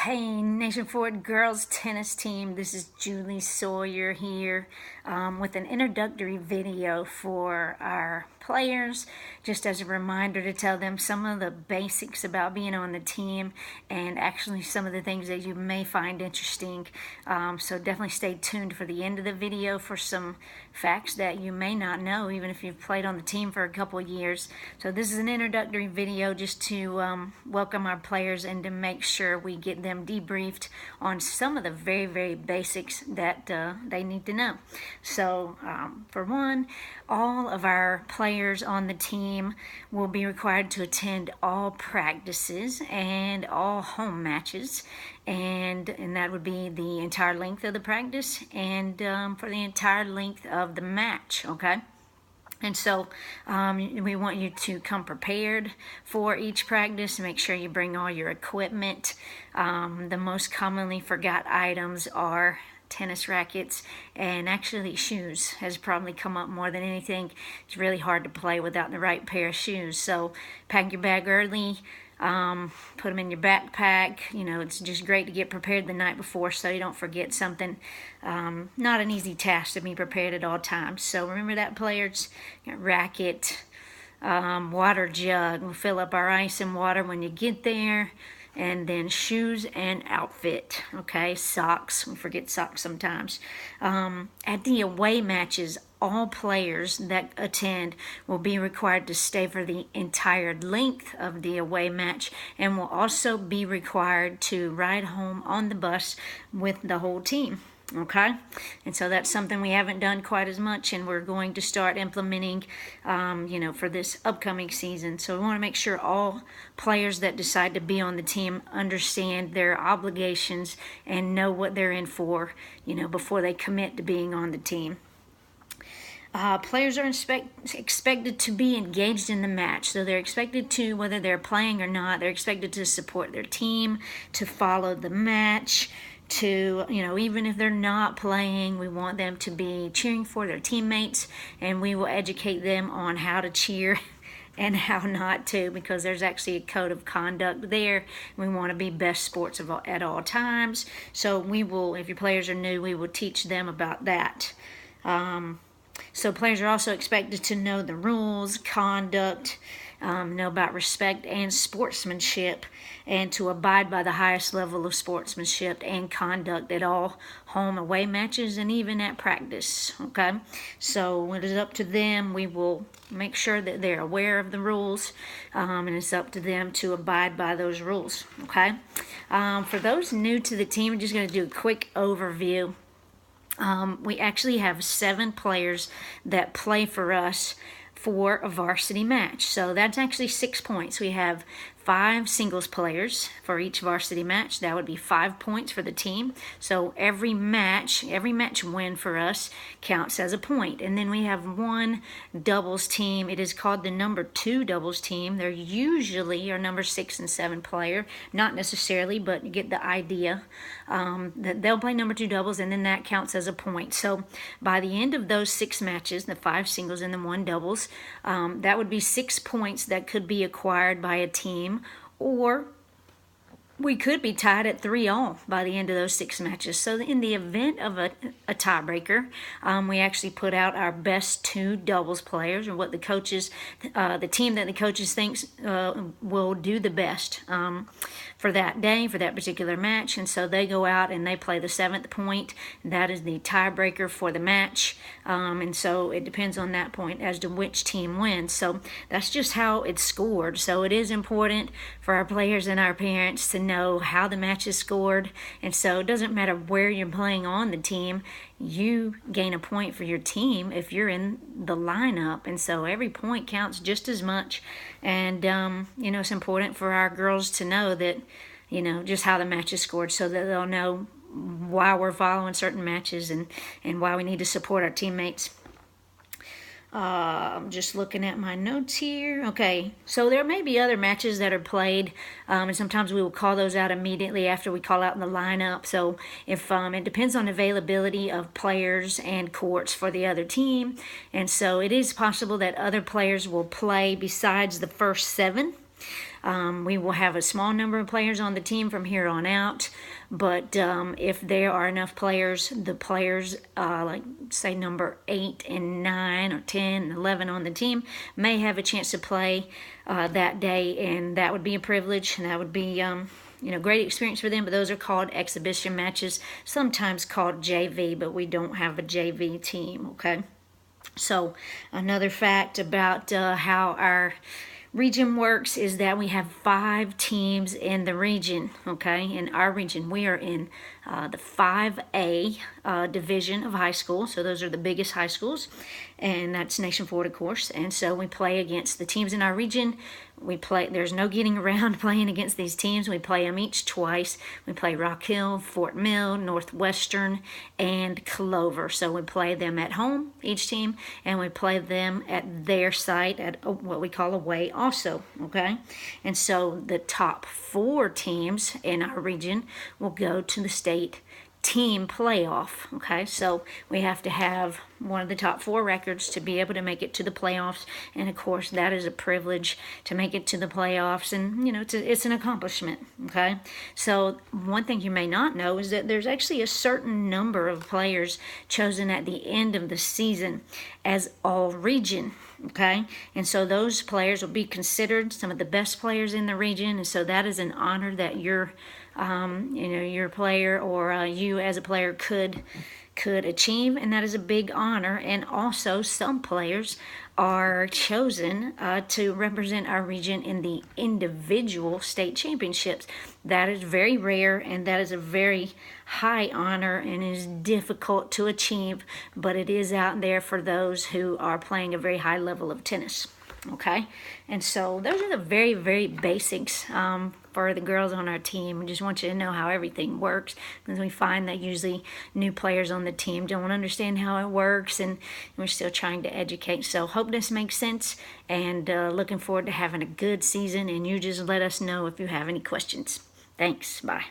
Hey, Nation Forward girls tennis team, this is Julie Sawyer here with an introductory video for our players, just as a reminder to tell them some of the basics about being on the team and actually some of the things that you may find interesting. So definitely stay tuned for the end of the video for some facts that you may not know, even if you've played on the team for a couple of years. So this is an introductory video just to welcome our players and to make sure we get them debriefed on some of the very, very basics that they need to know. So for one, all of our players on the team will be required to attend all practices and all home matches, and that would be the entire length of the practice and for the entire length of the match, okay? And so we want you to come prepared for each practice. Make sure you bring all your equipment. The most commonly forgot items are tennis rackets, and actually shoes has probably come up more than anything. It's really hard to play without the right pair of shoes. So pack your bag early. Put them in your backpack. You know, it's just great to get prepared the night before so you don't forget something. Not an easy task to be prepared at all times. So remember that, players. Racket, water jug. We'll fill up our ice and water when you get there. And then shoes and outfit, okay? Socks, we forget socks sometimes. At the away matches, all players that attend will be required to stay for the entire length of the away match and will also be required to ride home on the bus with the whole team. Okay, and so that's something we haven't done quite as much, and we're going to start implementing, for this upcoming season. So we want to make sure all players that decide to be on the team understand their obligations and know what they're in for, before they commit to being on the team. Players are expected to be engaged in the match. So they're expected to, whether they're playing or not, they're expected to support their team, to follow the match, to, even if they're not playing, we want them to be cheering for their teammates, and we will educate them on how to cheer and how not to, because there's actually a code of conduct there. We want to be best sports at all times. So we will, if your players are new, we will teach them about that. So players are also expected to know the rules, conduct, know about respect and sportsmanship, and to abide by the highest level of sportsmanship and conduct at all home away matches and even at practice, okay? So it is up to them. We will make sure that they're aware of the rules, and it's up to them to abide by those rules, okay? For those new to the team, I'm just going to do a quick overview. We actually have 7 players that play for us for a varsity match. So that's actually 6 points. We have 5 singles players for each varsity match. That would be 5 points for the team. So every match win for us counts as a point. And then we have 1 doubles team. It is called the number 2 doubles team. They're usually our number 6 and 7 player. Not necessarily, but you get the idea. That they'll play number 2 doubles, and then that counts as a point. So by the end of those 6 matches, the 5 singles and the 1 doubles, that would be 6 points that could be acquired by a team, or we could be tied at 3-all by the end of those 6 matches. So in the event of a tiebreaker, we actually put out our best 2 doubles players, or what the coaches, the team that the coaches thinks will do the best for that day, for that particular match. And so they go out and they play the 7th point. That is the tiebreaker for the match. And so it depends on that point as to which team wins. So that's just how it's scored. So it is important for our players and our parents to know how the match is scored. And so it doesn't matter where you're playing on the team, you gain a point for your team if you're in the lineup. And so every point counts just as much. And it's important for our girls to know that, just how the match is scored, so that they'll know why we're following certain matches and why we need to support our teammates. I'm just looking at my notes here. Okay, so there may be other matches that are played, and sometimes we will call those out immediately after we call out in the lineup. So if it depends on availability of players and courts for the other team, and so it is possible that other players will play besides the first 7. We will have a small number of players on the team from here on out, but if there are enough players, the players like say number 8 and 9 or 10 and 11 on the team may have a chance to play that day, and that would be a privilege, and that would be great experience for them. But those are called exhibition matches, sometimes called JV, but we don't have a JV team. Okay. So another fact about how our region works is that we have 5 teams in the region. Okay, in our region we are in the 5A division of high school, so those are the biggest high schools, and that's Nation Ford, of course. And so we play against the teams in our region. There's no getting around playing against these teams. We play them each twice. We play Rock Hill, Fort Mill, Northwestern, and Clover. So we play them at home, each team, and we play them at their site at what we call away also, okay? And so the top 4 teams in our region will go to the state team playoff. Okay, so we have to have one of the top 4 records to be able to make it to the playoffs, and of course that is a privilege to make it to the playoffs, and it's an accomplishment. Okay, so one thing you may not know is that there's actually a certain number of players chosen at the end of the season as all region. Okay, and so those players will be considered some of the best players in the region, and so that is an honor that your player or you as a player could achieve, and that is a big honor. And also some players are chosen to represent our region in the individual state championships. That is very rare, and that is a very high honor, and is difficult to achieve, but it is out there for those who are playing a very high level of tennis. Okay, and so those are the very, very basics for the girls on our team. We just want you to know how everything works, because we find that usually new players on the team don't understand how it works, and we're still trying to educate. So hope this makes sense, and looking forward to having a good season, and you just let us know if you have any questions. Thanks. Bye.